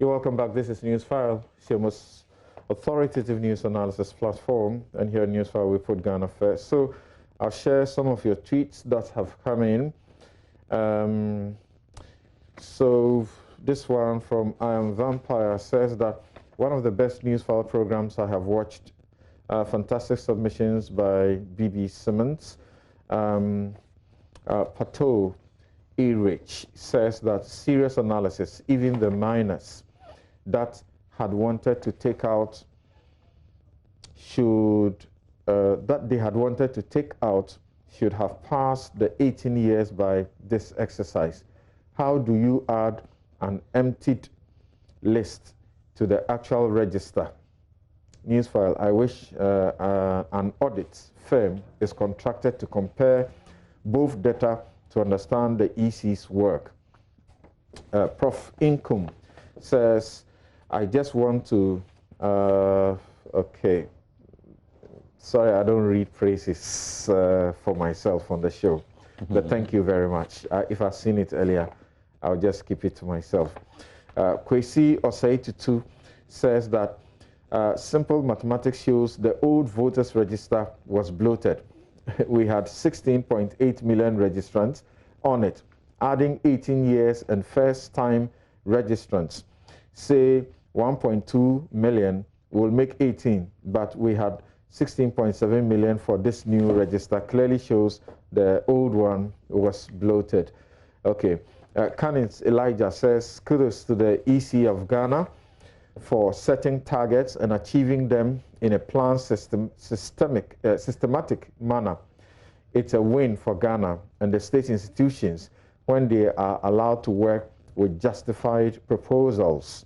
You're welcome back. This is Newsfile, your most authoritative news analysis platform. And here at Newsfile, we put Ghana first. So I'll share some of your tweets that have come in. So this one from I Am Vampire says that one of the best Newsfile programs I have watched. Fantastic submissions by B.B. Simmons. Pato E-Rich says that serious analysis, even the minors that had wanted to take out should have passed the 18 years by this exercise. How do you add an emptied list to the actual register? Newsfile, I wish an audit firm is contracted to compare both data to understand the EC's work. Prof. Income says, I just want to, okay, sorry, I don't read praises for myself on the show, but thank you very much. If I've seen it earlier, I'll just keep it to myself. Kwesi Osei-Tutu says that simple mathematics shows the old voters register was bloated. We had 16.8 million registrants on it. Adding 18 years and first-time registrants, say 1.2 million will make 18, but we had 16.7 million for this new register. Clearly shows the old one was bloated. Okay, Canons Elijah says, kudos to the EC of Ghana for setting targets and achieving them in a planned systematic manner. It's a win for Ghana and the state institutions when they are allowed to work with justified proposals.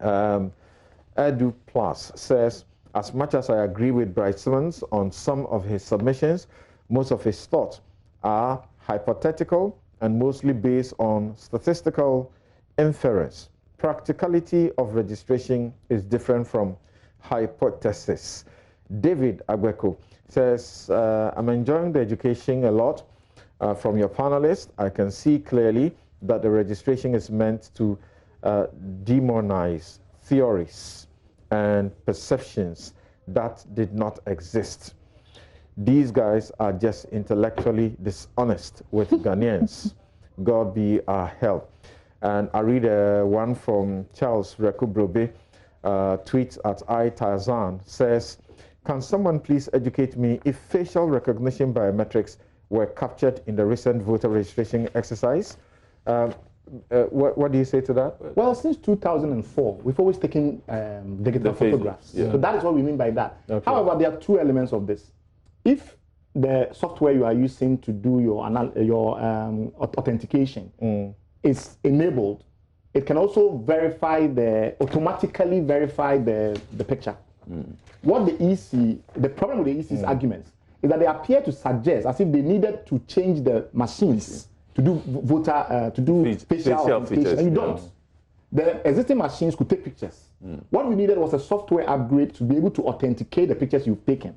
Edu Plus says, as much as I agree with Bright Simmons on some of his submissions, most of his thoughts are hypothetical and mostly based on statistical inference. Practicality of registration is different from hypothesis. David Agweko says, I'm enjoying the education a lot from your panelists. I can see clearly that the registration is meant to demonize theories and perceptions that did not exist. These guys are just intellectually dishonest with Ghanaians. God be our help. And I read one from Charles Rekubrobe, tweets at iTarzan, says, can someone please educate me if facial recognition biometrics were captured in the recent voter registration exercise? What do you say to that? Well, since 2004, we've always taken digital photographs. Yeah. So that is what we mean by that. Okay. However, there are two elements of this. If the software you are using to do your authentication is enabled, it can also automatically verify the picture. What the EC, the problem with the EC's arguments is that they appear to suggest as if they needed to change the machines to do facial authentication, and you don't. The existing machines could take pictures. What we needed was a software upgrade to be able to authenticate the pictures you've taken.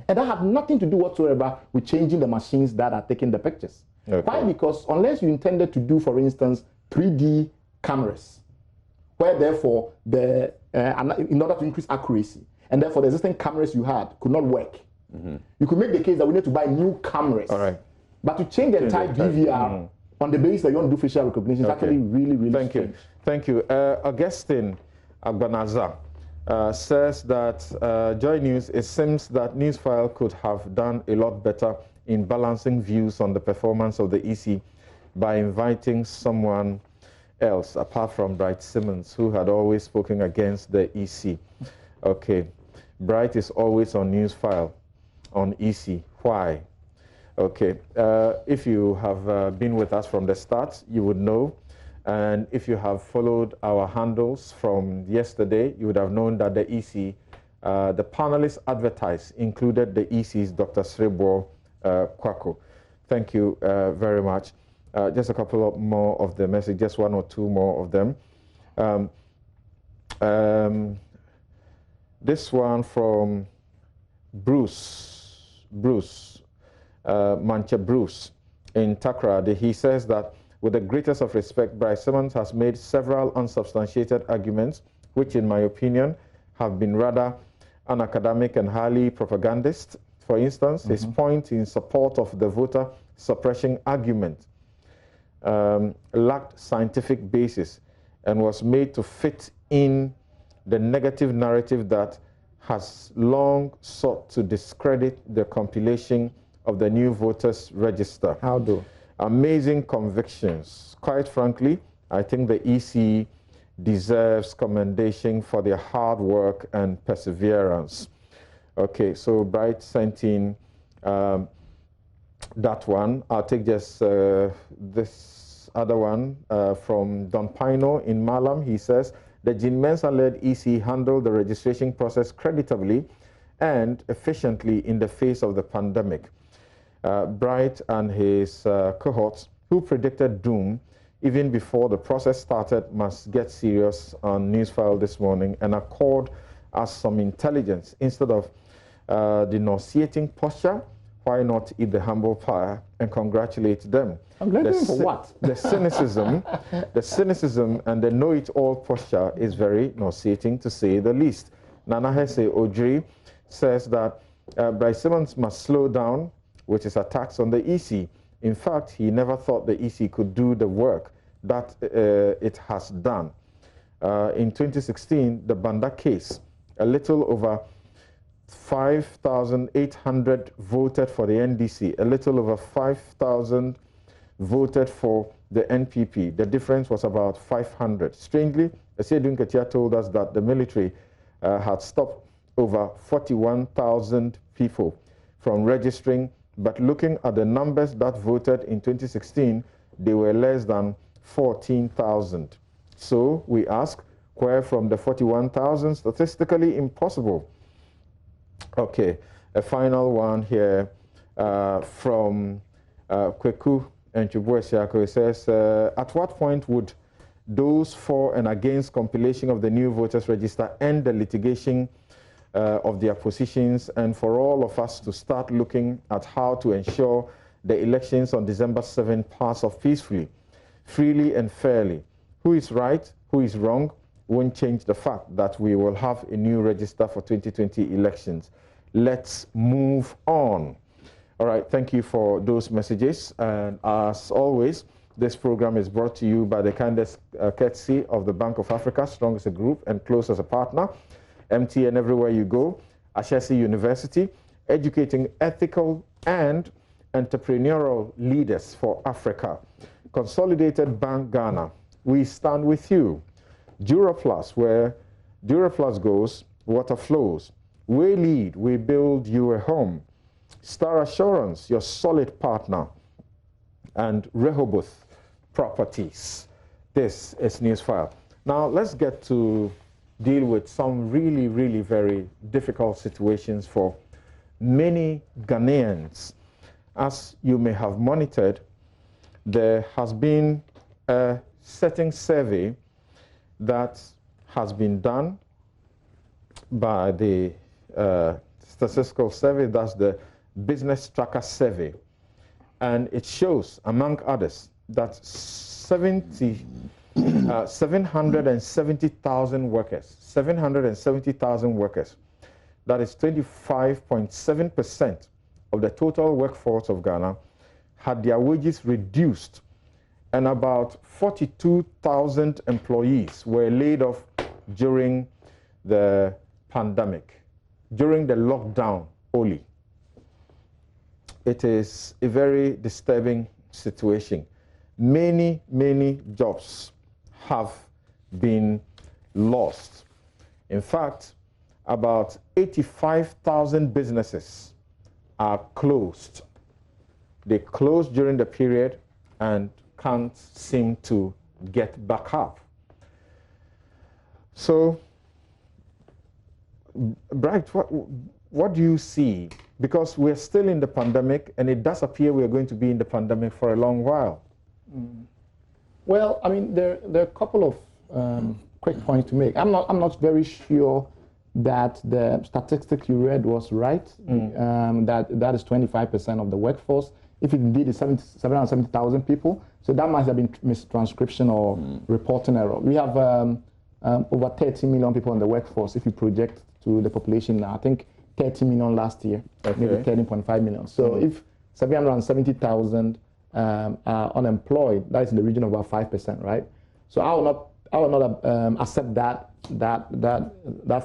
And that had nothing to do whatsoever with changing the machines that are taking the pictures. Okay. Why? Because unless you intended to do, for instance, 3D cameras, where therefore in order to increase accuracy, and therefore the existing cameras you had could not work, you could make the case that we need to buy new cameras. All right. But to change the entire DVR on the basis that you want to do facial recognition is actually really, really strange. Thank you. Augustine Agbanaza says that Joynews, it seems that Newsfile could have done a lot better in balancing views on the performance of the EC by inviting someone else apart from Bright Simmons, who had always spoken against the EC. Okay, Bright is always on Newsfile, on EC. Why? Okay, if you have been with us from the start, you would know. And if you have followed our handles from yesterday, you would have known that the EC, the panelists advertised, included the EC's Dr. Srebo Kwako. Thank you very much. Just a couple of more of the messages, just one or two more of them. This one from Bruce Mancha Bruce in Takrady. He says that With the greatest of respect, Bryce Simmons has made several unsubstantiated arguments, which in my opinion have been rather unacademic and highly propagandist. For instance, his point in support of the voter suppression argument lacked scientific basis and was made to fit in the negative narrative that has long sought to discredit the compilation of the new voters register. How do? Amazing convictions. Quite frankly, I think the EC deserves commendation for their hard work and perseverance. Okay, so Bright sent in that one. I'll take just this other one from Don Pino in Malam. He says, the Jean Mensah-led EC handled the registration process creditably and efficiently in the face of the pandemic. Bright and his cohorts, who predicted doom even before the process started, must get serious on Newsfile this morning and accord us some intelligence. Instead of denunciating posture, why not eat the humble pie and congratulate them? Congratulating for what? The cynicism and the know-it-all posture is very nauseating, to say the least. Nana Hesse Ojri says that Bryce Simmons must slow down with his attacks on the EC. In fact, he never thought the EC could do the work that it has done. In 2016, the Banda case, a little over 5,800 voted for the NDC, a little over 5,000 voted for the NPP. The difference was about 500. Strangely, Asiedun Ketia told us that the military had stopped over 41,000 people from registering, but looking at the numbers that voted in 2016, they were less than 14,000. So we ask, where from the 41,000? Statistically impossible. Okay, a final one here from Kweku and Chubuesiako. It says, at what point would those for and against compilation of the new voters register end the litigation of their positions, and for all of us to start looking at how to ensure the elections on December 7 pass off peacefully, freely and fairly? Who is right, who is wrong, won't change the fact that we will have a new register for 2020 elections. Let's move on. All right, thank you for those messages. And as always, this program is brought to you by the kindest courtesy of the Bank of Africa, strong as a group and close as a partner. MTN everywhere you go. Ashesi University, educating ethical and entrepreneurial leaders for Africa. Consolidated Bank Ghana, we stand with you. Duraplus, where Duraplus goes, water flows. We lead, we build you a home. Star Assurance, your solid partner. And Rehoboth Properties. This is Newsfile. Now let's get to deal with some really, really very difficult situations for many Ghanaians. As you may have monitored, there has been a certain survey that has been done by the statistical survey, that's the Business Tracker Survey. And it shows, among others, that 770,000 workers, that is 25.7% of the total workforce of Ghana, had their wages reduced, and about 42,000 employees were laid off during the pandemic, during the lockdown only. It is a very disturbing situation. Many, many jobs have been lost. In fact, about 85,000 businesses are closed. They closed during the period and can't seem to get back up. So, Bright, what do you see? Because we're still in the pandemic, and it does appear we're going to be in the pandemic for a long while. Well, I mean, there are a couple of quick points to make. I'm not very sure that the statistic you read was right. That is 25% of the workforce. if it indeed is 770,000 people, so that must have been mistranscription or reporting error. We have over 30 million people in the workforce if you project to the population now. I think 30 million last year, maybe 13.5 million. So if 770,000 are unemployed, that is in the region of about 5%, right? So I will not accept that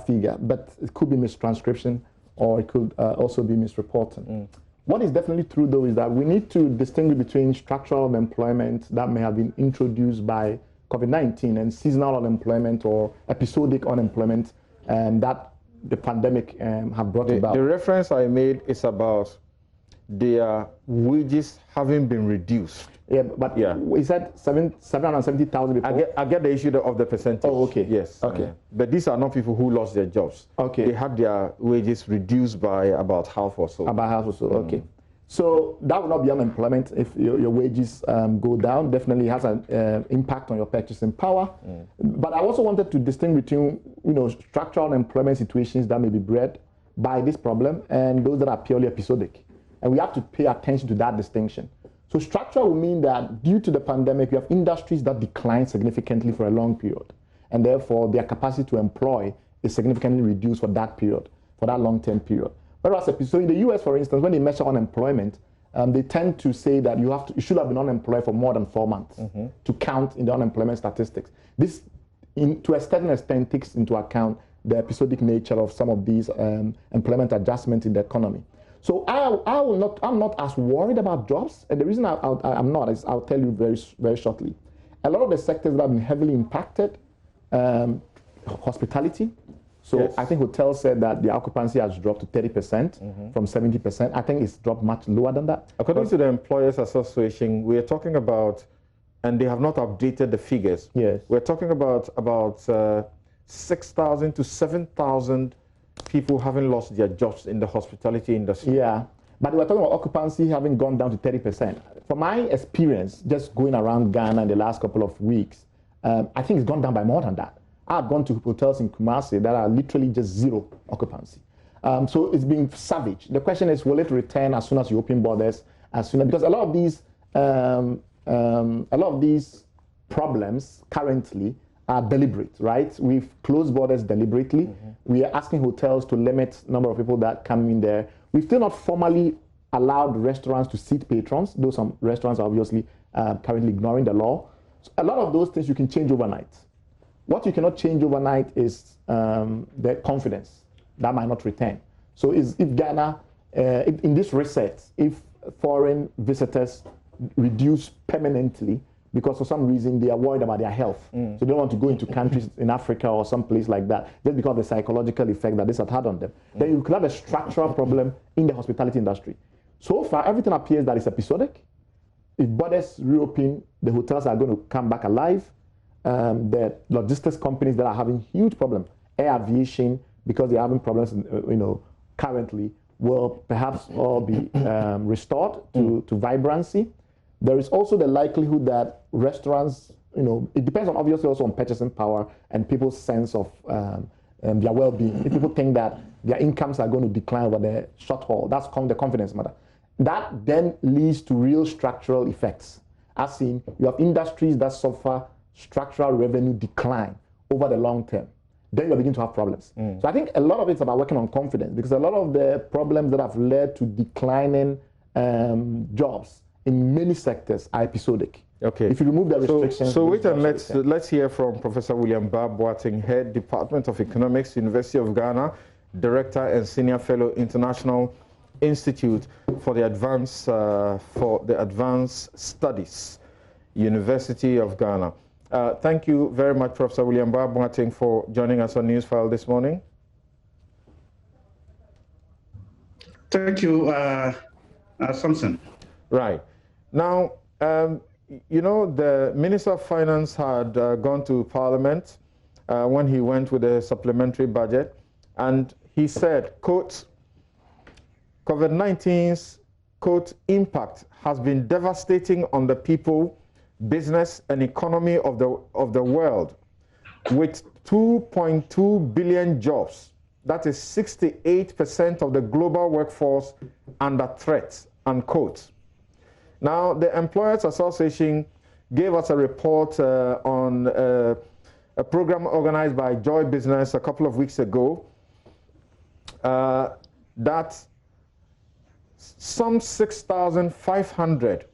figure, but it could be mistranscription or it could also be misreporting. What is definitely true, though, is that we need to distinguish between structural unemployment that may have been introduced by COVID-19 and seasonal unemployment or episodic unemployment that the pandemic have brought about. The reference I made is about their wages having been reduced. Yeah, but we said 770,000 people. I get the issue of the percentage. Oh, okay. Yes. Okay. But these are not people who lost their jobs. Okay. They had their wages reduced by about half or so. About half or so, okay. So that will not be unemployment if your wages go down. Definitely has an impact on your purchasing power. But I also wanted to distinguish between structural unemployment situations that may be bred by this problem and those that are purely episodic. And we have to pay attention to that distinction. So structural will mean that due to the pandemic, we have industries that decline significantly for a long period. And therefore, their capacity to employ is significantly reduced for that period, for that long-term period. Whereas, so in the US, for instance, when they measure unemployment, they tend to say that you should have been unemployed for more than 4 months to count in the unemployment statistics. This, to a certain extent, takes into account the episodic nature of some of these employment adjustments in the economy. So I'm not as worried about jobs, and the reason I'm not is I'll tell you very, very shortly. A lot of the sectors that have been heavily impacted, hospitality. So I think hotels said that the occupancy has dropped to 30% from 70%. I think it's dropped much lower than that. According to the Employers Association, we are talking about, and they have not updated the figures. Yes. We're talking about 6,000 to 7,000 people having lost their jobs in the hospitality industry. Yeah, but we're talking about occupancy having gone down to 30%. From my experience, just going around Ghana in the last couple of weeks, I think it's gone down by more than that. I've gone to hotels in Kumasi that are literally just zero occupancy. So it's been savage. The question is, will it return as soon as you open borders? Because a lot of these problems currently are deliberate, right? We've closed borders deliberately. We are asking hotels to limit the number of people that come in there. We've still not formally allowed restaurants to seat patrons, though some restaurants are obviously currently ignoring the law. So a lot of those things you can change overnight. What you cannot change overnight is the confidence that might not return. So if Ghana, in this reset, if foreign visitors reduce permanently, because for some reason they are worried about their health. So they don't want to go into countries in Africa or some place like that, just because of the psychological effect that this has had on them. Then you could have a structural problem in the hospitality industry. So far, everything appears that it's episodic. If borders reopen, the hotels are going to come back alive. The logistics companies that are having huge problems, air aviation, because they're having problems, currently, will perhaps all be restored to vibrancy. There is also the likelihood that restaurants, it depends on obviously also on purchasing power and people's sense of their well-being. If people think that their incomes are going to decline over the short haul, that's the confidence matter. That then leads to real structural effects. As in, you have industries that suffer structural revenue decline over the long term. Then you begin to have problems. So I think a lot of it's about working on confidence, because a lot of the problems that have led to declining jobs in many sectors are episodic. Okay. If you remove the restrictions. So wait, and let's hear from Professor William BAAH-BOATENG, Head Department of Economics, University of Ghana, Director and Senior Fellow, International Institute for the Advanced Studies, University of Ghana. Thank you very much, Professor William BAAH-BOATENG, for joining us on Newsfile this morning. Thank you, Samson. Right. Now, the Minister of Finance had gone to Parliament when he went with a supplementary budget, and he said, quote, COVID-19's, quote, impact has been devastating on the people, business, and economy of the world, with 2.2 billion jobs. That is 68% of the global workforce under threat, unquote. Now, the Employers Association gave us a report on a program organized by Joy Business a couple of weeks ago that some 6,500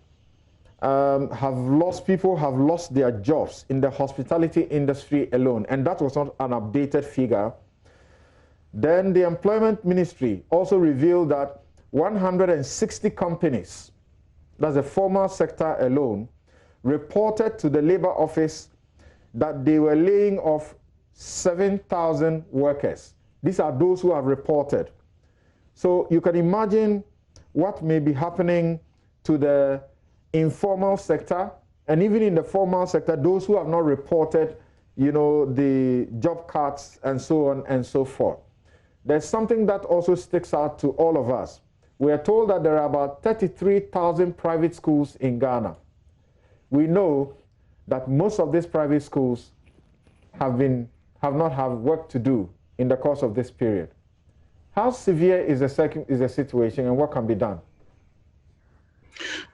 people have lost their jobs in the hospitality industry alone, and that was not an updated figure. Then the Employment Ministry also revealed that 160 companies, that's the formal sector alone, reported to the Labor Office that they were laying off 7,000 workers. These are those who have reported. So you can imagine what may be happening to the informal sector, and even in the formal sector, those who have not reported, the job cuts and so on and so forth. There's something that also sticks out to all of us. We are told that there are about 33,000 private schools in Ghana. We know that most of these private schools have not had work to do in the course of this period. How severe is the situation, and what can be done?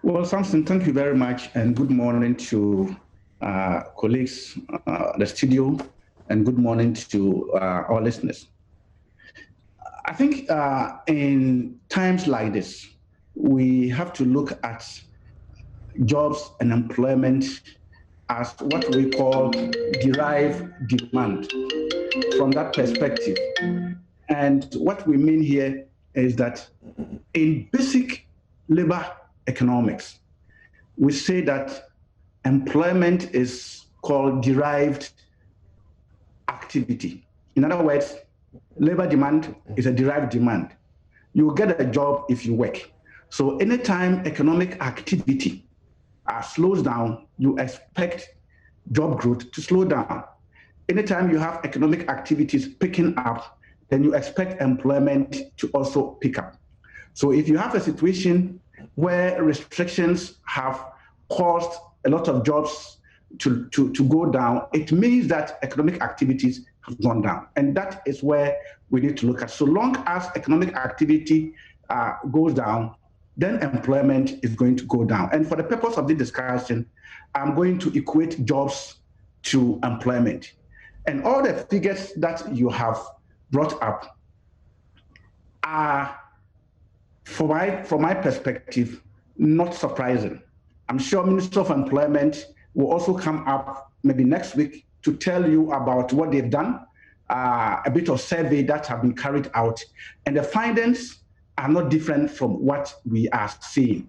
Well, Samson, thank you very much, and good morning to colleagues, the studio, and good morning to our listeners. I think in times like this, we have to look at jobs and employment as what we call derived demand from that perspective. And what we mean here is that in basic labor economics, we say that employment is called derived activity. In other words, labor demand is a derived demand. You get a job if you work. So anytime economic activity slows down, you expect job growth to slow down. Anytime you have economic activities picking up, then you expect employment to also pick up. So if you have a situation where restrictions have caused a lot of jobs to go down, it means that economic activities have gone down. And that is where we need to look at. So long as economic activity goes down, then employment is going to go down. And for the purpose of this discussion, I'm going to equate jobs to employment. And all the figures that you have brought up are, from my perspective, not surprising. I'm sure Minister of Employment will also come up maybe next week to tell you about what they've done, a bit of survey that have been carried out, and the findings are not different from what we are seeing.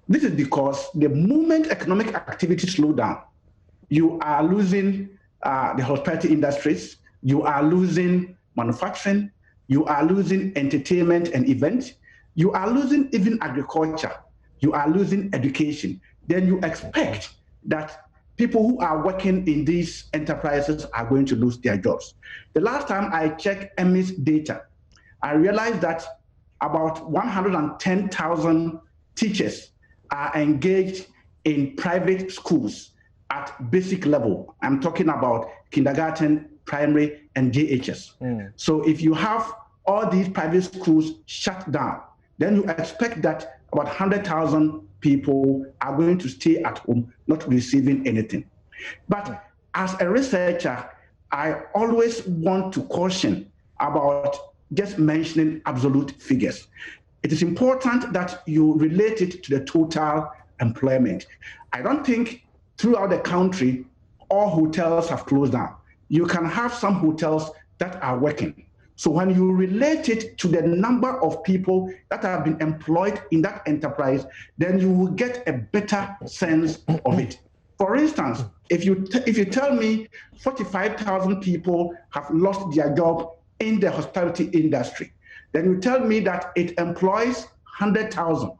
This is because the moment economic activity slow down, you are losing the hospitality industries, you are losing manufacturing, you are losing entertainment and events, you are losing even agriculture, you are losing education. Then you expect that people who are working in these enterprises are going to lose their jobs. The last time I checked EMI's data, I realized that about 110,000 teachers are engaged in private schools at basic level. I'm talking about kindergarten, primary, and JHS. So if you have all these private schools shut down, then you expect that about 100,000 people are going to stay at home, not receiving anything. But as a researcher, I always want to caution about just mentioning absolute figures. It is important that you relate it to the total employment. I don't think throughout the country, all hotels have closed down. You can have some hotels that are working. So when you relate it to the number of people that have been employed in that enterprise, then you will get a better sense of it. For instance, if you tell me 45,000 people have lost their job in the hospitality industry, then you tell me that it employs 100,000.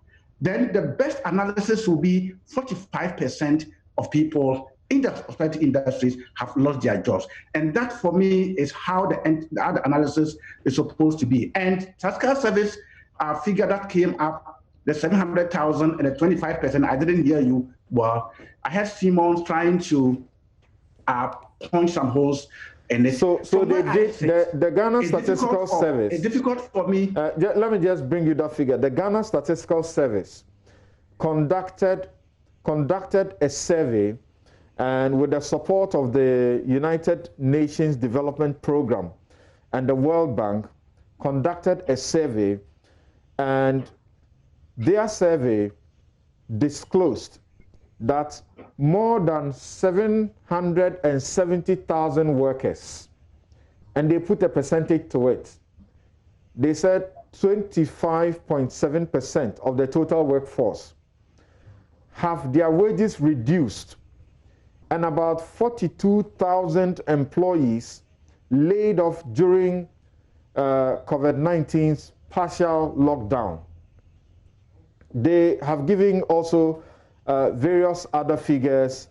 Then the best analysis will be 45% of people in the hospitality industries have lost their jobs. And that, for me, is how the analysis is supposed to be. And Tasca Service figure that came up, the 700,000 and the 25%, I didn't hear you well. I had Simon trying to punch some holes. And so the Ghana Statistical Service. It's difficult for me. Let me just bring you that figure. The Ghana Statistical Service conducted a survey, and with the support of the United Nations Development Program and the World Bank, conducted a survey, and their survey disclosed that more than 770,000 workers, and they put a percentage to it. They said 25.7% of the total workforce have their wages reduced, and about 42,000 employees laid off during COVID-19's partial lockdown. They have given also various other figures,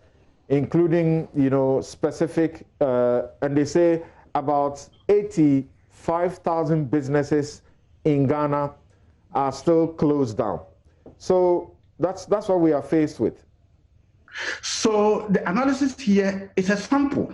including, specific, and they say about 85,000 businesses in Ghana are still closed down. So that's what we are faced with. So the analysis here is a sample.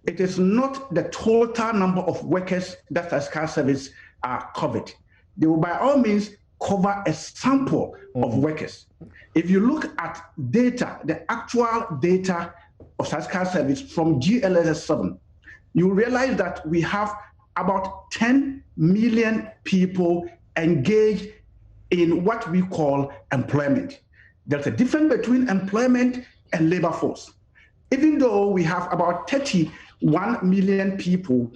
It is not the total number of workers that statistical service are covered. They will by all means cover a sample of workers. If you look at data, the actual data of statistical service from GLSS 7, you realize that we have about 10 million people engaged in what we call employment. There's a difference between employment and labor force. Even though we have about 31 million people,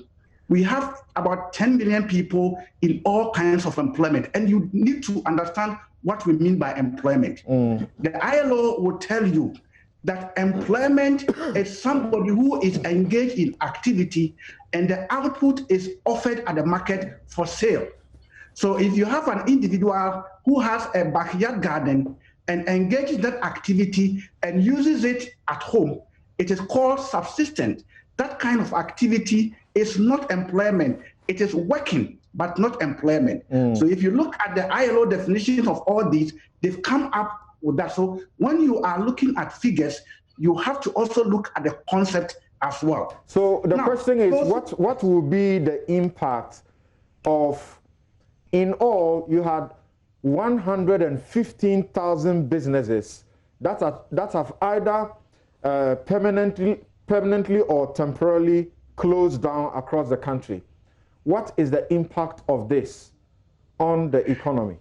we have about 10 million people in all kinds of employment. And you need to understand what we mean by employment. The ILO will tell you that employment is somebody who is engaged in activity and the output is offered at the market for sale. So if you have an individual who has a backyard garden and engages that activity and uses it at home, it is called subsistence. That kind of activity is not employment. It is working, but not employment. So if you look at the ILO definition of all these, they've come up with that. So when you are looking at figures, you have to also look at the concept as well. So the question is, what will be the impact of, in all, you had 115,000 businesses that have either permanently or temporarily closed down across the country. What is the impact of this on the economy?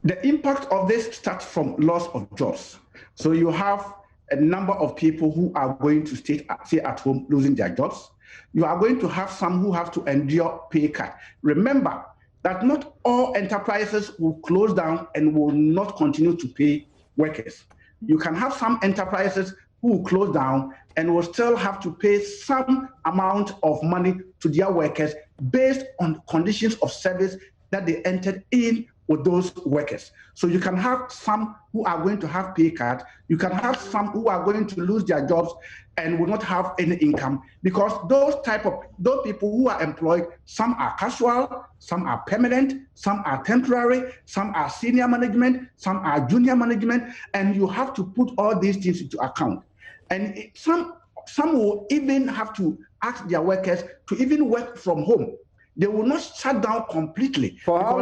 The impact of this starts from loss of jobs. So you have a number of people who are going to stay at home losing their jobs. You are going to have some who have to endure pay cut. Remember that not all enterprises will close down and will not continue to pay workers. You can have some enterprises who will close down and will still have to pay some amount of money to their workers based on conditions of service that they entered in with those workers. So you can have some who are going to have pay cut. You can have some who are going to lose their jobs and will not have any income, because those people who are employed, some are casual, some are permanent, some are temporary, some are senior management, some are junior management, and you have to put all these things into account. And some will even have to ask their workers to even work from home. They will not shut down completely. For how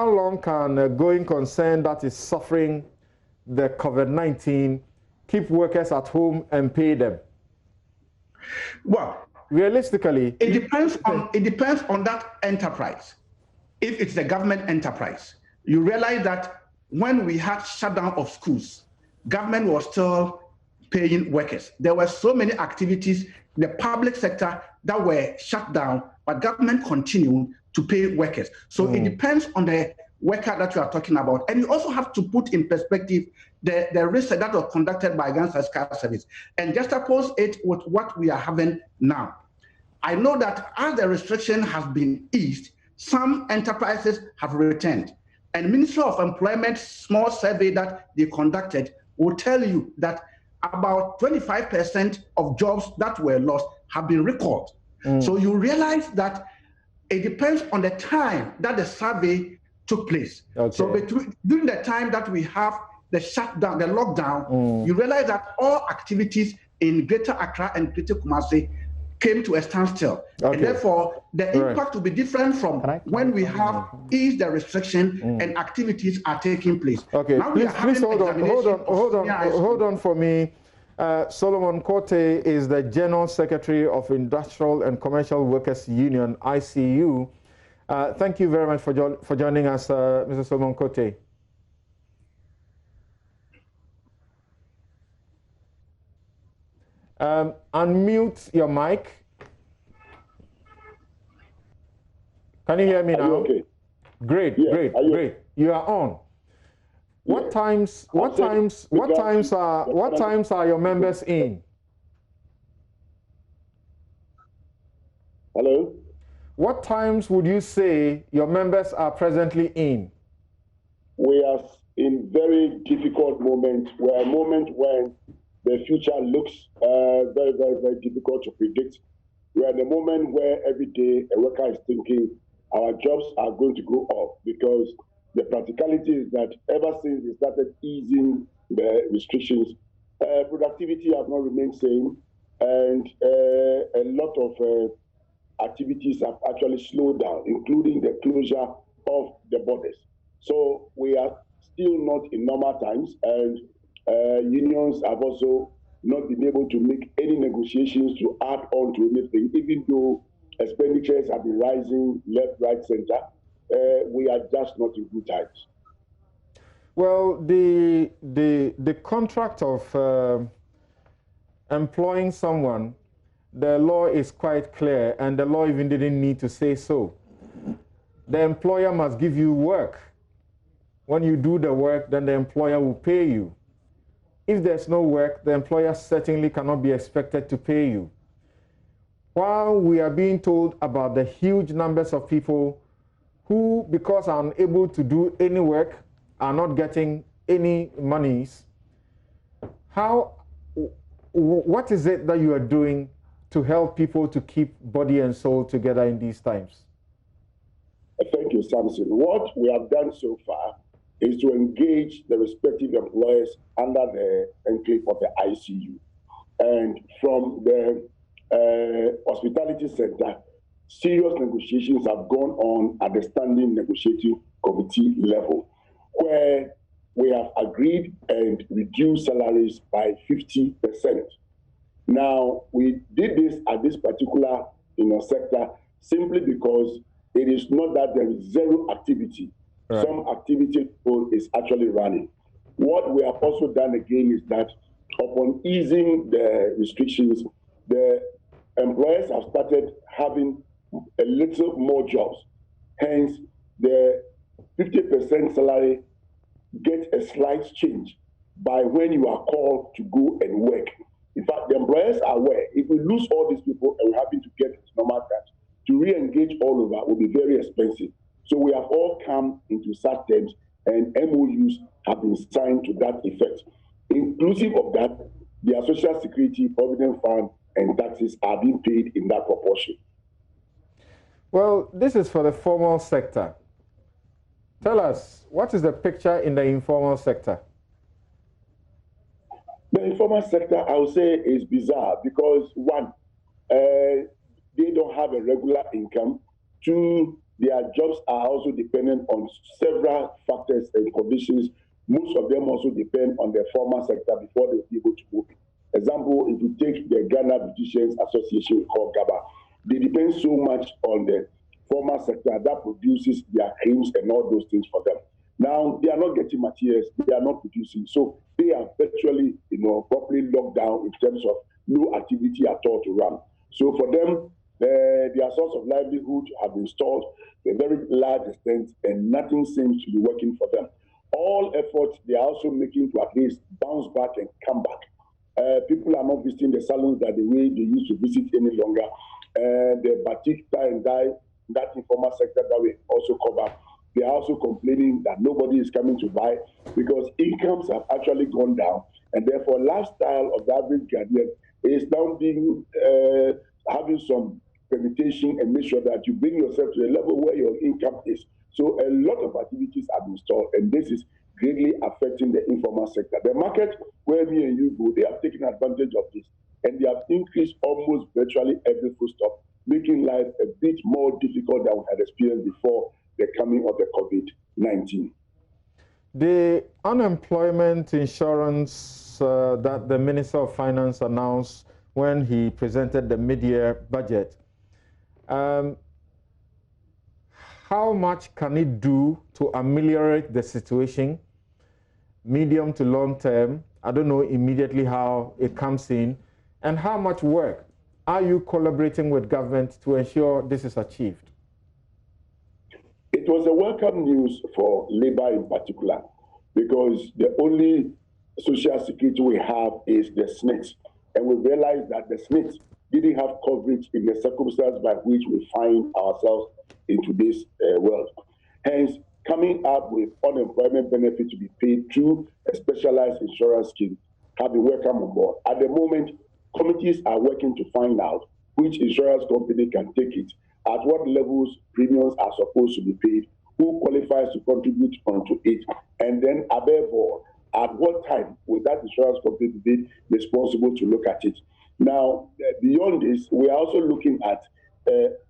long can a going concern that is suffering the COVID-19 keep workers at home and pay them? Well, realistically, it depends on that enterprise. If it's a government enterprise, you realize that when we had shutdown of schools, government was still paying workers. There were so many activities in the public sector that were shut down, but government continued to pay workers. So it depends on the worker that you are talking about. And you also have to put in perspective the research that was conducted by Ghana Statistical Service and juxtapose it with what we are having now. I know that as the restriction has been eased, some enterprises have returned. And Ministry of Employment small survey that they conducted will tell you that about 25% of jobs that were lost have been recalled. So you realize that it depends on the time that the survey took place. So during the time that we have the shutdown, the lockdown, you realize that all activities in Greater Accra and Greater Kumasi came to a standstill. Okay. And therefore, the impact will be different from when we have eased the restriction and activities are taking place. Okay, now please hold on for me. Solomon KOTEI is the General Secretary of Industrial and Commercial Workers Union, ICU. Thank you very much for joining us, Mr. Solomon KOTEI. Unmute your mic. Can you hear me now? Okay? Great, Yes. great. You are on. What times are your members in? Hello? What times would you say your members are presently in? We are in very difficult moment. We're a moment when the future looks very, very, very difficult to predict. We're in a moment where every day a worker is thinking our jobs are going to go up, because the practicality is that ever since we started easing the restrictions, productivity has not remained same, and a lot of activities have actually slowed down, including the closure of the borders. So we are still not in normal times, and unions have also not been able to make any negotiations to add on to anything, even though expenditures have been rising left, right, center. We are just not in good times. Well, the contract of employing someone, the law is quite clear, and the law even didn't need to say so. The employer must give you work. When you do the work, then the employer will pay you. If there's no work, the employer certainly cannot be expected to pay you. While we are being told about the huge numbers of people who, because are unable to do any work, are not getting any monies, what is it that you are doing to help people to keep body and soul together in these times? Thank you, Samson. What we have done so far is to engage the respective employers under the enclave of the ICU. And from the hospitality center, serious negotiations have gone on at the standing negotiating committee level, where we have agreed and reduced salaries by 50%. Now, we did this at this particular sector simply because it is not that there is zero activity. Right. Some activity is actually running. What we have also done again is that upon easing the restrictions, the employers have started having a little more jobs. Hence, the 50% salary gets a slight change by when you are called to go and work. In fact, the employers are aware if we lose all these people and we're having to get normal tax, to re-engage all over will be very expensive. So we have all come into such terms, and MOUs have been signed to that effect. Inclusive of that, their Social Security, Provident Fund, and taxes are being paid in that proportion. Well, this is for the formal sector. Tell us, what is the picture in the informal sector? The informal sector, I would say, is bizarre because, one, they don't have a regular income. Two, their jobs are also dependent on several factors and conditions. Most of them also depend on the formal sector before they'll be able to move. Example, if you take the Ghana Beauticians Association called GABA, they depend so much on the formal sector that produces their creams and all those things for them. Now, they are not getting materials, they are not producing. So they are virtually, properly locked down in terms of no activity at all to run. So for them, their source of livelihood have been stalled to a very large extent, and nothing seems to be working for them. All efforts they are also making to at least bounce back and come back. People are not visiting the salons that the way they used to visit any longer. The batik, tie and dye, that informal sector that we also cover, they are also complaining that nobody is coming to buy because incomes have actually gone down, and therefore lifestyle of the average Ghanaian is now being having some permutation and make sure that you bring yourself to a level where your income is. So a lot of activities have been stalled, and this is greatly affecting the informal sector. The market where me and you go, they have taken advantage of this. and they have increased almost virtually every foodstuff, making life a bit more difficult than we had experienced before the coming of the COVID-19. The unemployment insurance that the Minister of Finance announced when he presented the mid-year budget, how much can it do to ameliorate the situation, medium to long term? I don't know immediately how it comes in, and how much work are you collaborating with government to ensure this is achieved? It was a welcome news for labor in particular, because the only social security we have is the SNIT, and we realized that the SNIT didn't have coverage in the circumstances by which we find ourselves in today's world. Hence, coming up with unemployment benefit to be paid through a specialized insurance scheme have been welcome on board. At the moment, committees are working to find out which insurance company can take it, at what levels premiums are supposed to be paid, who qualifies to contribute onto it, and then above all, at what time will that insurance company be responsible to look at it. Now, beyond this, we are also looking at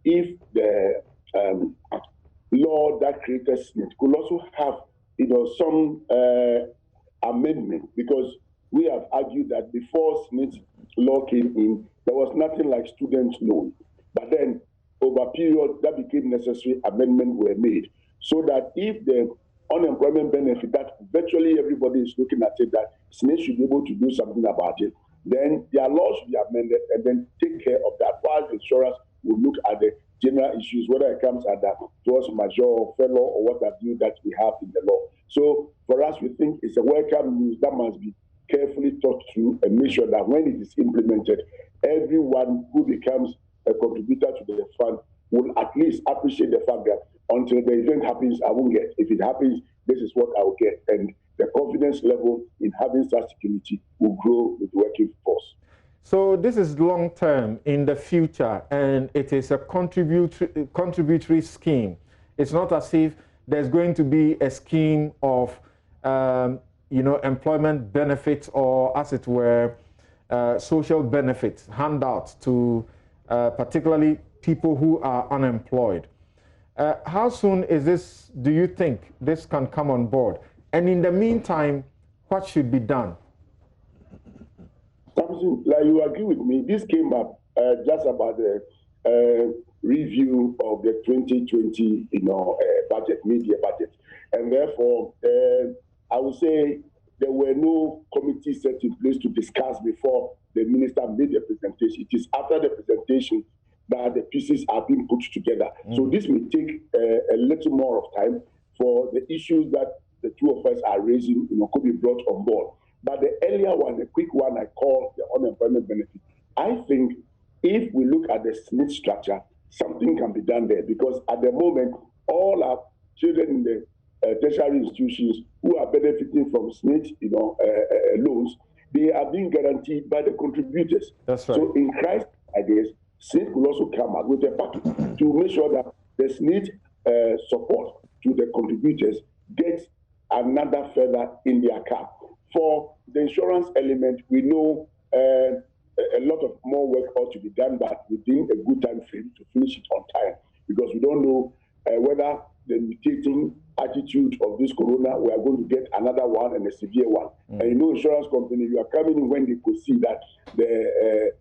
if the law that created SNIT could also have, some amendment, because we have argued that before SNIT law came in, there was nothing like student loan. But then, over a period, that became necessary, amendments were made, so that if the unemployment benefit that virtually everybody is looking at it, that SNIT should be able to do something about it, then their laws should be amended and then take care of that, while the insurers will look at the general issues, whether it comes at that force majeure, fellow, or what have you that we have in the law. So for us, we think it's a welcome news that must be carefully thought through and make sure that when it is implemented, everyone who becomes a contributor to the fund will at least appreciate the fact that until the event happens, I won't get. If it happens, this is what I will get. And the confidence level in having such security will grow with the working force. So this is long term in the future, and it is a contributory scheme. It's not as if there's going to be a scheme of employment benefits, or as it were, social benefits, handouts to particularly people who are unemployed. How soon is this, do you think, this can come on board? And in the meantime, what should be done? Samson, like you agree with me, this came up just about the review of the 2020, budget, mid-year budget. And therefore, I would say there were no committees set in place to discuss before the minister made the presentation. It is after the presentation that the pieces are being put together. So this may take a little more of time for the issues that the two of us are raising, could be brought on board. But the earlier one, the quick one I call the unemployment benefit, I think if we look at the SNIT structure, something can be done there, because at the moment, all our children in the tertiary institutions who are benefiting from SNIT, loans, they are being guaranteed by the contributors. That's right. So in crisis like this, SNIT will also come out with a package to make sure that the SNIT support to the contributors gets another feather in their cap. For the insurance element, we know a lot of more work ought to be done, but within a good time frame to finish it on time, because we don't know whether the mutating attitude of this corona, we are going to get another one, and a severe one. And insurance company, you are coming in when they could see that the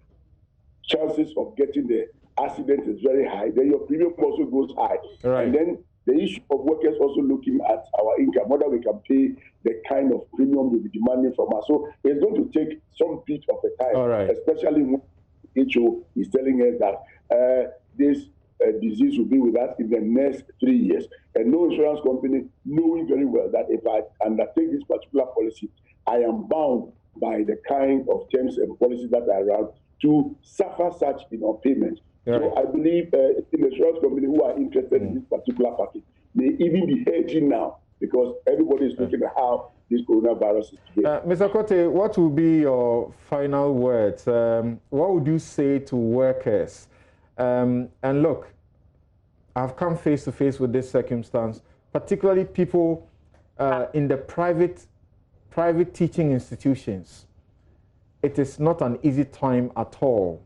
chances of getting the accident is very high, then your premium also goes high. Right. And then the issue of workers also looking at our income, whether we can pay the kind of premium they'll be demanding from us. So it's going to take some bit of a time, especially when HO is telling us that this disease will be with us in the next 3 years. And no insurance company knowing very well that if I undertake this particular policy, I am bound by the kind of terms and policies that are around to suffer such payment. Right. So I believe the insurance company who are interested in this particular package may even be hedging now, because everybody is looking at how this coronavirus is behaving. Mr. KOTEI, what will be your final words? What would you say to workers? And look, I've come face to face with this circumstance, particularly people in the private teaching institutions. it is not an easy time at all.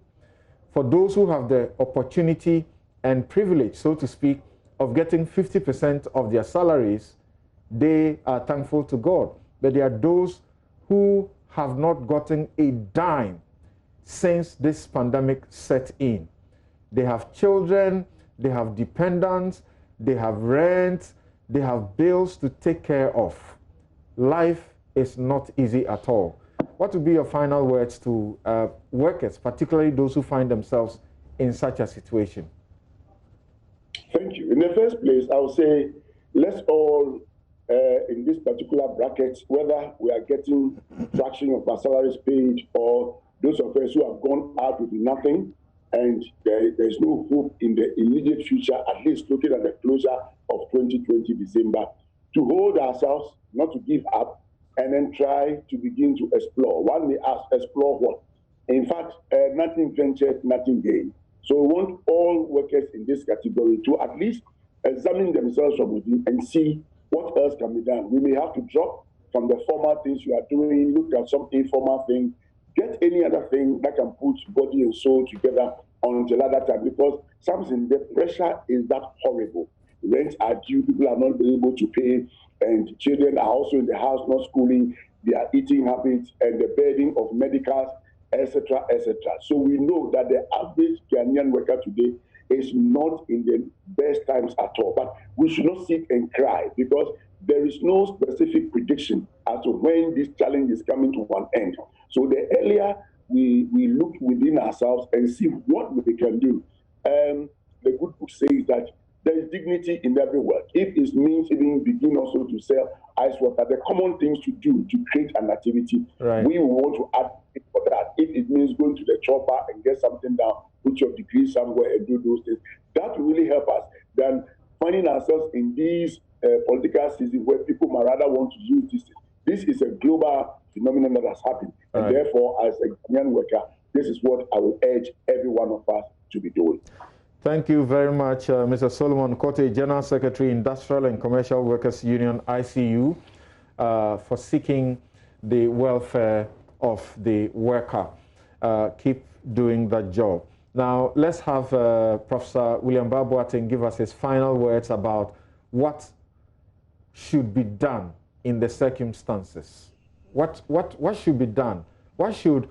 For those who have the opportunity and privilege, so to speak, of getting 50% of their salaries, they are thankful to God. But there are those who have not gotten a dime since this pandemic set in. They have children, they have dependents, they have rent, they have bills to take care of. Life is not easy at all. What would be your final words to workers, particularly those who find themselves in such a situation? Thank you. In the first place, I would say let's all, in this particular bracket, whether we are getting fraction of our salaries paid or those of us who have gone out with nothing and there's no hope in the immediate future, at least looking at the closure of 2020 December, to hold ourselves, not to give up, and then try to begin to explore. One may ask, explore what? In fact, nothing ventured, nothing gained. So we want all workers in this category to at least examine themselves from within and see what else can be done. We may have to drop from the formal things you are doing, look at some informal thing, get any other thing that can put body and soul together until other time, because something, the pressure is that horrible. Rents are due, people are not able to pay, and children are also in the house not schooling, their eating habits, and the burden of medicals, etc., etc. So we know that the average Ghanaian worker today is not in the best times at all. But we should not sit and cry, because there is no specific prediction as to when this challenge is coming to an end. So the earlier we look within ourselves and see what we can do. The good book says that there is dignity in every work. If it means even begin also to sell ice water, the common things to do to create an activity, right, we want to advocate for that. If it means going to the chopper and get something down, put your degree somewhere and do those things, that will really help us than finding ourselves in these political seasons where people might rather want to use this. This is a global phenomenon that has happened. And right, therefore, as a Ghanaian worker, this is what I will urge every one of us to be doing. Thank you very much, Mr. Solomon KOTEI, General Secretary, Industrial and Commercial Workers Union, ICU, for seeking the welfare of the worker. Keep doing that job. Now, let's have Professor William BAAH-BOATENG give us his final words about what should be done in the circumstances. What should be done? What should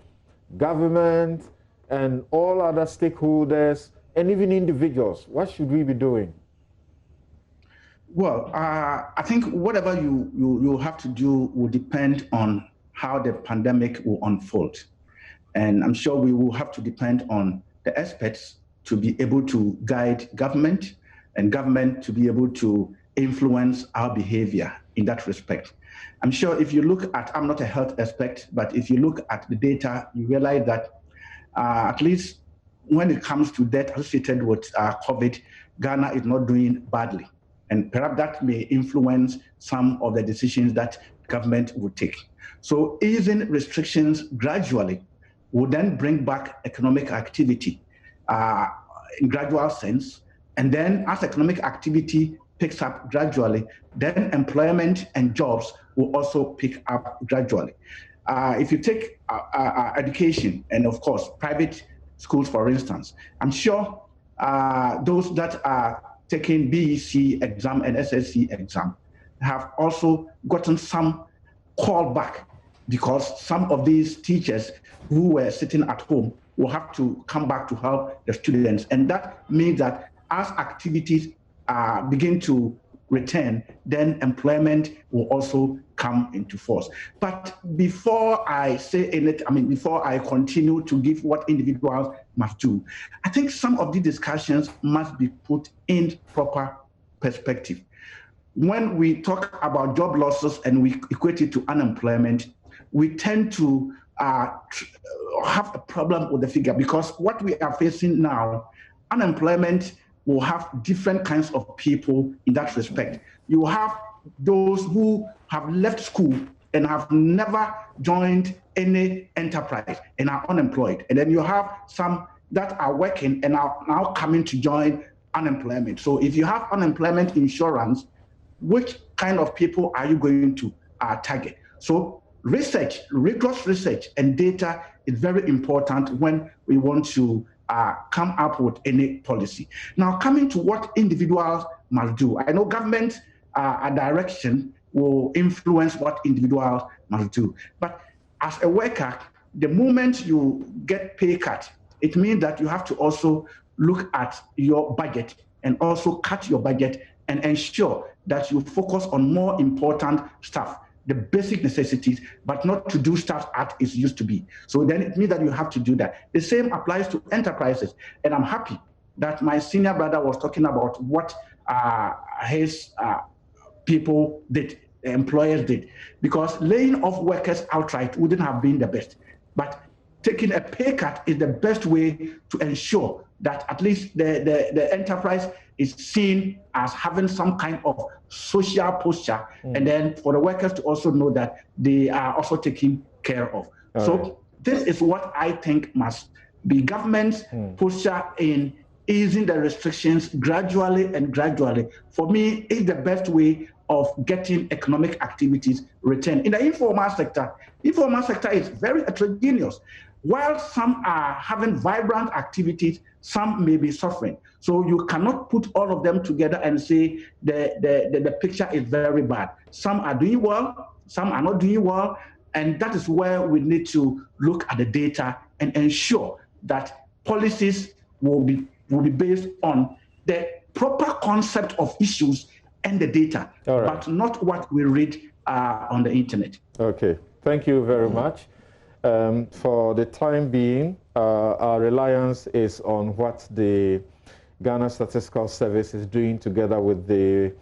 government and all other stakeholders and even individuals, what should we be doing? Well, I think whatever you have to do will depend on how the pandemic will unfold. And I'm sure we will have to depend on the experts to be able to guide government and government to be able to influence our behavior in that respect. I'm sure if you look at, I'm not a health expert, but if you look at the data, you realize that at least when it comes to death associated with COVID, Ghana is not doing badly. And perhaps that may influence some of the decisions that government will take. So easing restrictions gradually will then bring back economic activity in gradual sense. And then as economic activity picks up gradually, then employment and jobs will also pick up gradually. If you take education and of course private schools, for instance, I'm sure those that are taking BEC exam and SSC exam have also gotten some call back, because some of these teachers who were sitting at home will have to come back to help the students. And that means that as activities begin to return, then employment will also come into force. But before I say anything, before I continue to give what individuals must do, I think some of the discussions must be put in proper perspective. When we talk about job losses and we equate it to unemployment, we tend to have a problem with the figure, because what we are facing now, unemployment will have different kinds of people in that respect. You have those who have left school and have never joined any enterprise and are unemployed. And then you have some that are working and are now coming to join unemployment. So if you have unemployment insurance, which kind of people are you going to target? So research, rigorous research and data is very important when we want to come up with any policy. Now, coming to what individuals must do, I know government direction will influence what individuals must do. But as a worker, the moment you get pay cut, it means that you have to also look at your budget and also cut your budget and ensure that you focus on more important stuff, the basic necessities, but not to do stuff as it used to be. So then it means that you have to do that. The same applies to enterprises. And I'm happy that my senior brother was talking about what his people did, employers did, because laying off workers outright wouldn't have been the best. But taking a pay cut is the best way to ensure that at least the enterprise is seen as having some kind of social posture, and then for the workers to also know that they are also taken care of. So this is what I think must be government's posture in easing the restrictions gradually and gradually. For me, is the best way of getting economic activities returned. In the informal sector is very heterogeneous. While some are having vibrant activities, some may be suffering. So you cannot put all of them together and say the picture is very bad. Some are doing well, some are not doing well, and that is where we need to look at the data and ensure that policies will be based on the proper concept of issues and the data, but not what we read on the internet. Okay, thank you very much. For the time being, our reliance is on what the Ghana Statistical Service is doing together with the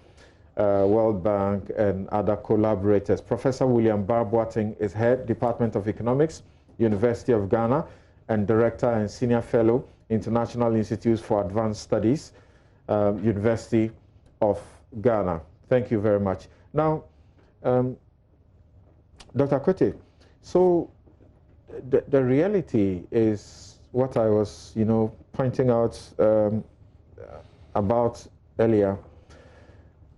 World Bank and other collaborators. Professor William BAAH-BOATENG is Head, Department of Economics, University of Ghana, and Director and Senior Fellow, International Institutes for Advanced Studies, University of Ghana. Thank you very much. Now, Dr. KOTEI, so the reality is what I was, pointing out about earlier.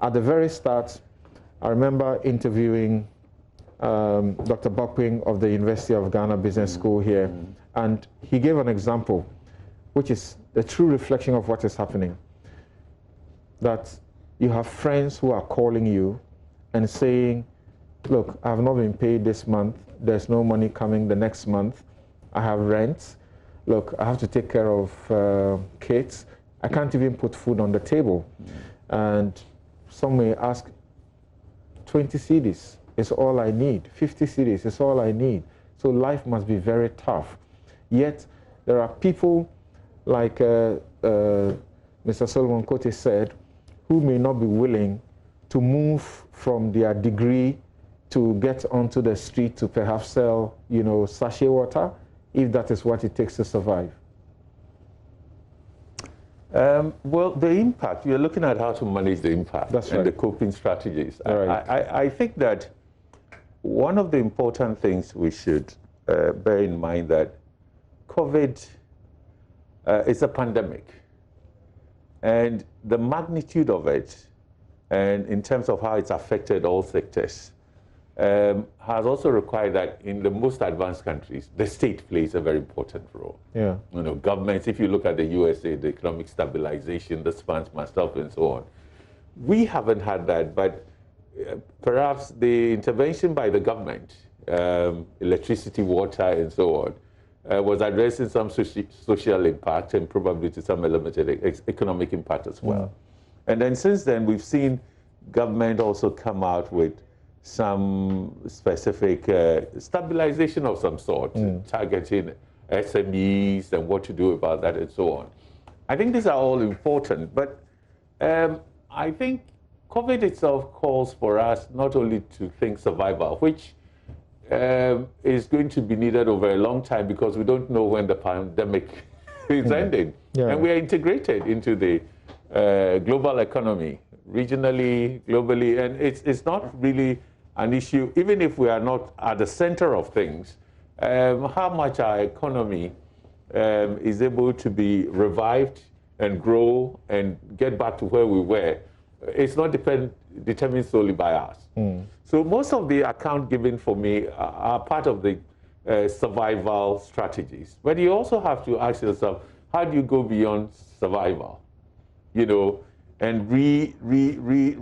At the very start, I remember interviewing Dr. Bokping of the University of Ghana Business School here, and he gave an example, which is the true reflection of what is happening. That you have friends who are calling you and saying, look, I have not been paid this month. There's no money coming the next month. I have rent. Look, I have to take care of kids. I can't even put food on the table. And some may ask, 20 cedis is all I need. 50 cedis is all I need. So life must be very tough. Yet there are people like Mr. Solomon KOTEI said, who may not be willing to move from their degree to get onto the street to perhaps sell, sachet water, if that is what it takes to survive? Well, the impact, you're looking at how to manage the impact and the coping strategies. I think that one of the important things we should bear in mind that COVID is a pandemic. And the magnitude of it, and in terms of how it's affected all sectors, has also required that in the most advanced countries, the state plays a very important role. Yeah. Governments, if you look at the USA, the economic stabilization, the spans myself and so on. We haven't had that, but perhaps the intervention by the government, electricity, water, and so on, was addressing some social impact and probably to some element of economic impact as well. And then since then, we've seen government also come out with some specific stabilization of some sort, targeting SMEs and what to do about that and so on. I think these are all important, but I think COVID itself calls for us not only to think survival, which is going to be needed over a long time because we don't know when the pandemic is ending. And we are integrated into the global economy, regionally, globally, and it's not really an issue, even if we are not at the center of things, how much our economy is able to be revived and grow and get back to where we were. It's not determined solely by us. So most of the account given for me are part of the survival strategies. But you also have to ask yourself, how do you go beyond survival? You know, and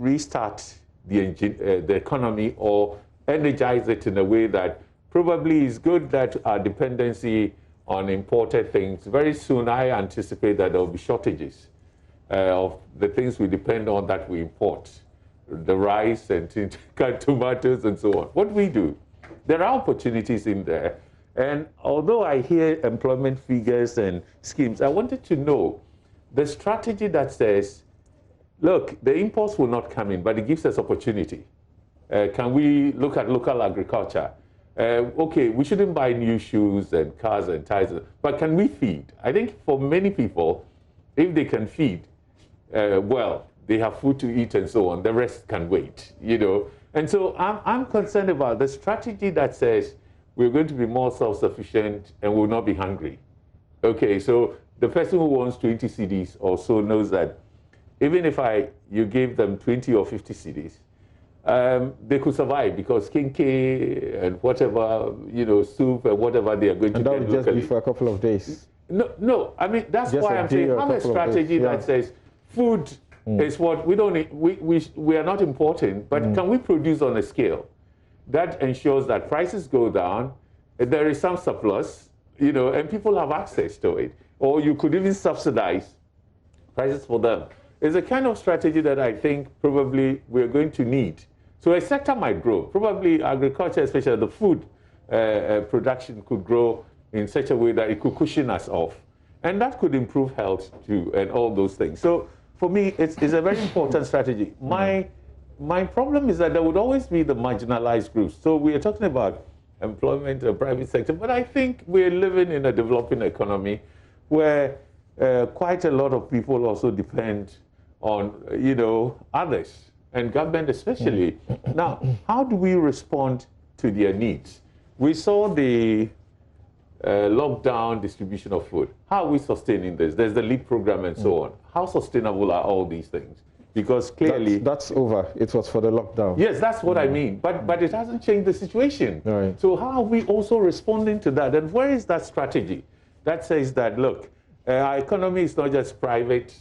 restart the economy or energize it in a way that probably is good, that our dependency on imported things, very soon I anticipate that there will be shortages of the things we depend on that we import, the rice and tomatoes and so on. What we do, there are opportunities in there. And although I hear employment figures and schemes, I wanted to know the strategy that says, look, the imports will not come in, but it gives us opportunity. Can we look at local agriculture? Okay, we shouldn't buy new shoes and cars and tires, but can we feed? I think for many people, if they can feed, well, they have food to eat and so on, the rest can wait, you know. And so I'm concerned about the strategy that says we're going to be more self-sufficient and will not be hungry. Okay, so the person who wants 20 cedis or so knows that even if you give them 20 or 50 cedis, they could survive because kinky and whatever, you know, soup and whatever they are going to get locally. And that would just be for a couple of days. No, I mean, that's just why I'm saying have a strategy that says food is what we don't need, we are not importing, but can we produce on a scale that ensures that prices go down, there is some surplus, you know, and people have access to it. Or you could even subsidize prices for them. It's a kind of strategy that I think probably we're going to need. So a sector might grow. Probably agriculture, especially the food production, could grow in such a way that it could cushion us off. And that could improve health too, and all those things. So for me, it's a very important strategy. My problem is that there would always be the marginalized groups. So we are talking about employment in the private sector, but I think we're living in a developing economy where quite a lot of people also depend on, you know, others, and government especially. Now, how do we respond to their needs? We saw the lockdown distribution of food. How are we sustaining this? There's the LEAP program and so on. How sustainable are all these things? Because clearly... That's over. It was for the lockdown. Yes, that's what I mean. But it hasn't changed the situation. Right. So how are we also responding to that? And where is that strategy that says that, look, our economy is not just private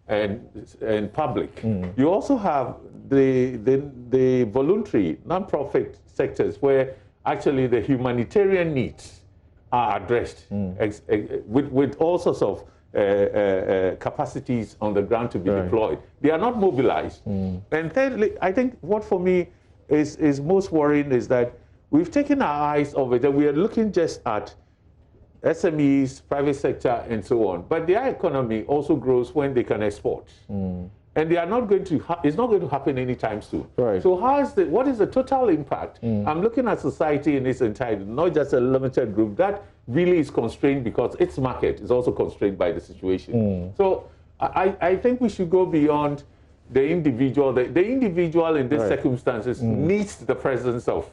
and public. You also have the voluntary, non-profit sectors where actually the humanitarian needs are addressed with all sorts of capacities on the ground to be deployed. They are not mobilized. And thirdly, I think what for me is most worrying is that we've taken our eyes off it and we are looking just at SMEs, private sector, and so on. But their economy also grows when they can export. And they are not going to, it's not going to happen anytime soon. Right. So what is the total impact? I'm looking at society in its entirety, not just a limited group. That really is constrained because its market is also constrained by the situation. So I think we should go beyond the individual. The individual in these circumstances needs the presence of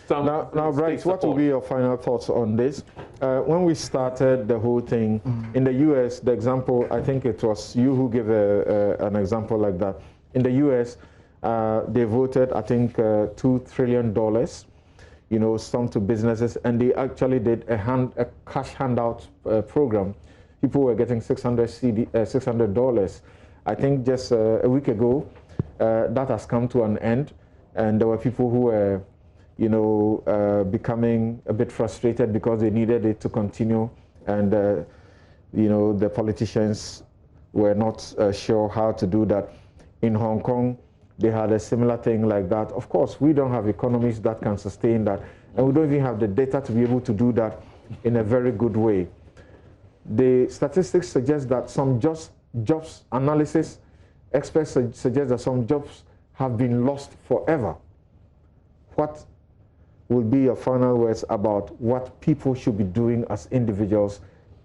some Now, Bryce, what will be your final thoughts on this? When we started the whole thing, in the U.S., the example, I think it was you who gave an example like that. In the U.S., they voted, I think, $2 trillion, you know, some to businesses, and they actually did a cash handout program. People were getting $600. I think just a week ago, that has come to an end, and there were people who were, you know, becoming a bit frustrated because they needed it to continue, and you know, the politicians were not sure how to do that. In Hong Kong, they had a similar thing like that. Of course, we don't have economies that can sustain that, and we don't even have the data to be able to do that in a very good way. The statistics suggest that some jobs analysis experts suggest that some jobs have been lost forever. What will be your final words about what people should be doing as individuals,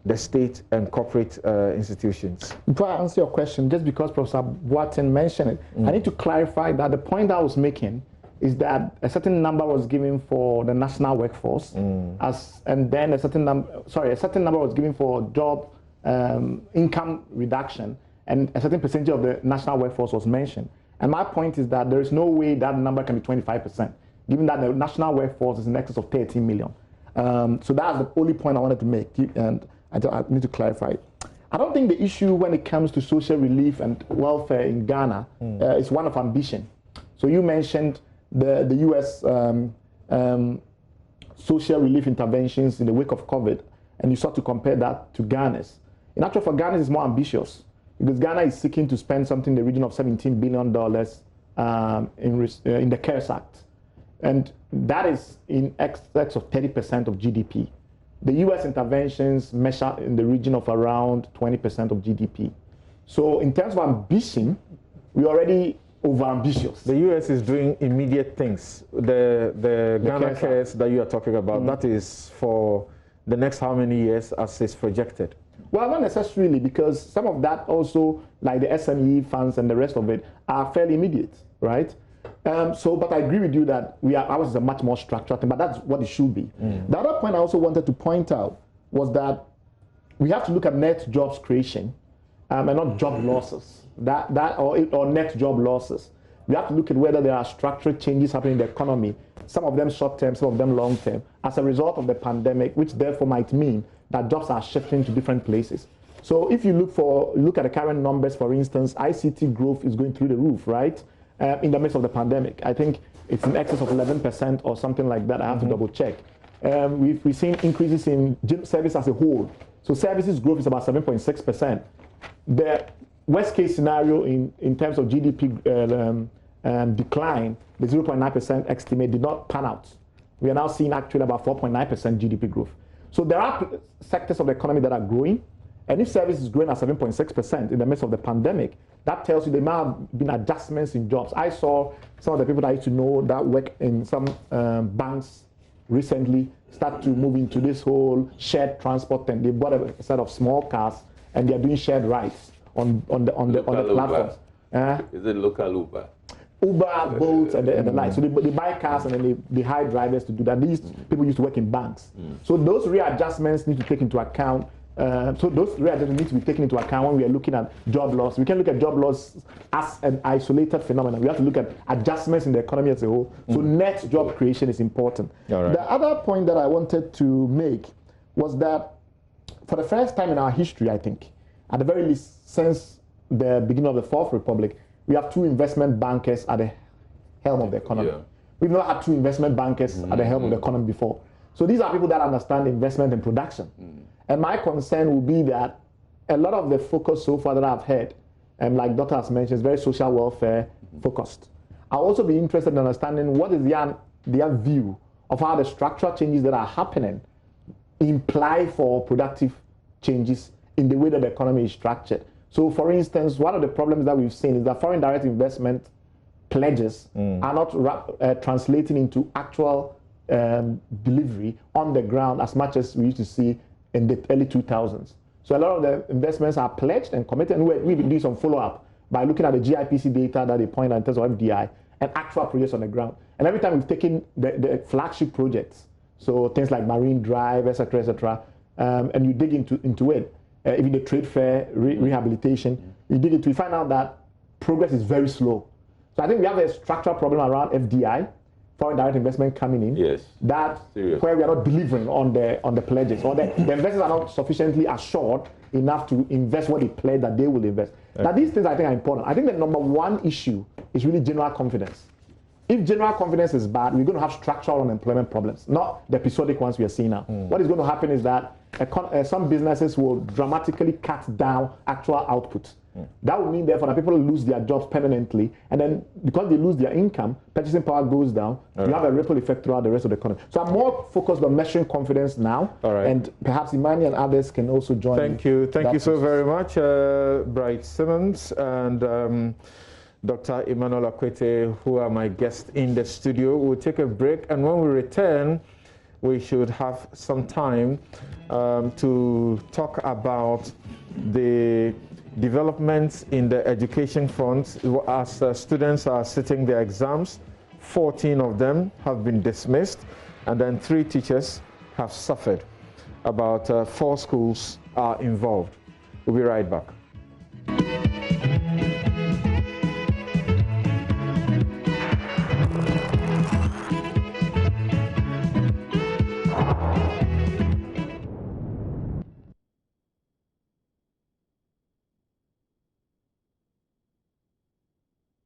the state and corporate institutions? Before I answer your question, just because Professor Boating mentioned it, I need to clarify that the point I was making is that a certain number was given for the national workforce, and then a certain number was given for job income reduction, and a certain percentage of the national workforce was mentioned. And my point is that there is no way that number can be 25%, given that the national workforce is in excess of 13 million. So that's the only point I wanted to make, and I need to clarify it. I don't think the issue when it comes to social relief and welfare in Ghana is one of ambition. So you mentioned the U.S. Social relief interventions in the wake of COVID, and you sought to compare that to Ghana's. In actual fact, Ghana is more ambitious because Ghana is seeking to spend something in the region of $17 billion in the CARES Act. And that is in excess of 30% of GDP. The US interventions measure in the region of around 20% of GDP. So in terms of ambition, we're already over-ambitious. The US is doing immediate things. The Ghana CARES that you are talking about, that is for the next how many years as is projected? Well, not necessarily, because some of that also, like the SME funds and the rest of it, are fairly immediate, right? But I agree with you that ours is a much more structured thing, but that's what it should be. The other point I also wanted to point out was that we have to look at net jobs creation and not job losses, or net job losses. We have to look at whether there are structural changes happening in the economy, some of them short-term, some of them long-term, as a result of the pandemic, which therefore might mean that jobs are shifting to different places. So if you look at the current numbers, for instance, ICT growth is going through the roof, right? In the midst of the pandemic. I think it's in excess of 11% or something like that. I have to double check. We've seen increases in service as a whole. So services growth is about 7.6%. The worst case scenario in terms of GDP decline, the 0.9% estimate did not pan out. We are now seeing actually about 4.9% GDP growth. So there are sectors of the economy that are growing. And if service is growing at 7.6% in the midst of the pandemic, that tells you there might have been adjustments in jobs. I saw some of the people that I used to know that work in some banks recently start to move into this whole shared transport thing. They bought a set of small cars and they're doing shared rides on the platforms. Is it local Uber? Uber, Bolt, and the like. So they buy cars and then they hire drivers to do that. These people used to work in banks. So those readjustments need to take into account. So those readjustments need to be taken into account when we are looking at job loss. We can look at job loss as an isolated phenomenon. We have to look at adjustments in the economy as a whole. So net job creation is important. Right. The other point that I wanted to make was that for the first time in our history, I think, at the very least since the beginning of the Fourth Republic, we have two investment bankers at the helm of the economy. Yeah. We've not had two investment bankers at the helm of the economy before. So these are people that understand investment and production. And my concern will be that a lot of the focus so far that I've heard, and like Dr. has mentioned, is very social welfare focused. I'll also be interested in understanding what is their view of how the structural changes that are happening imply for productive changes in the way that the economy is structured. So for instance, one of the problems that we've seen is that foreign direct investment pledges are not translating into actual delivery on the ground as much as we used to see in the early 2000s. So a lot of the investments are pledged and committed, and we've been doing some follow-up by looking at the GIPC data that they point out in terms of FDI and actual projects on the ground. And every time we've taken the flagship projects, so things like Marine Drive, etc., and you dig into it, even the trade fair rehabilitation, you dig into it, you find out that progress is very slow. So I think we have a structural problem around FDI, foreign direct investment coming in. Yes. Where we are not delivering on the pledges, or the investors are not sufficiently assured enough to invest what they pledge that they will invest. Okay. Now these things I think are important. I think the number one issue is really general confidence. If general confidence is bad, we're going to have structural unemployment problems, not the episodic ones we are seeing now. What is going to happen is that some businesses will dramatically cut down actual output. That would mean, therefore, that people lose their jobs permanently, and then because they lose their income, purchasing power goes down. You have a ripple effect throughout the rest of the economy. So I'm more focused on measuring confidence now, and perhaps Imani and others can also join. Thank you so very much, Bright Simmons and Dr. Emmanuel KOTEI, who are my guests in the studio. We'll take a break, and when we return, we should have some time to talk about the developments in the education front. As students are sitting their exams, 14 of them have been dismissed, and then 3 teachers have suffered. About 4 schools are involved. We'll be right back.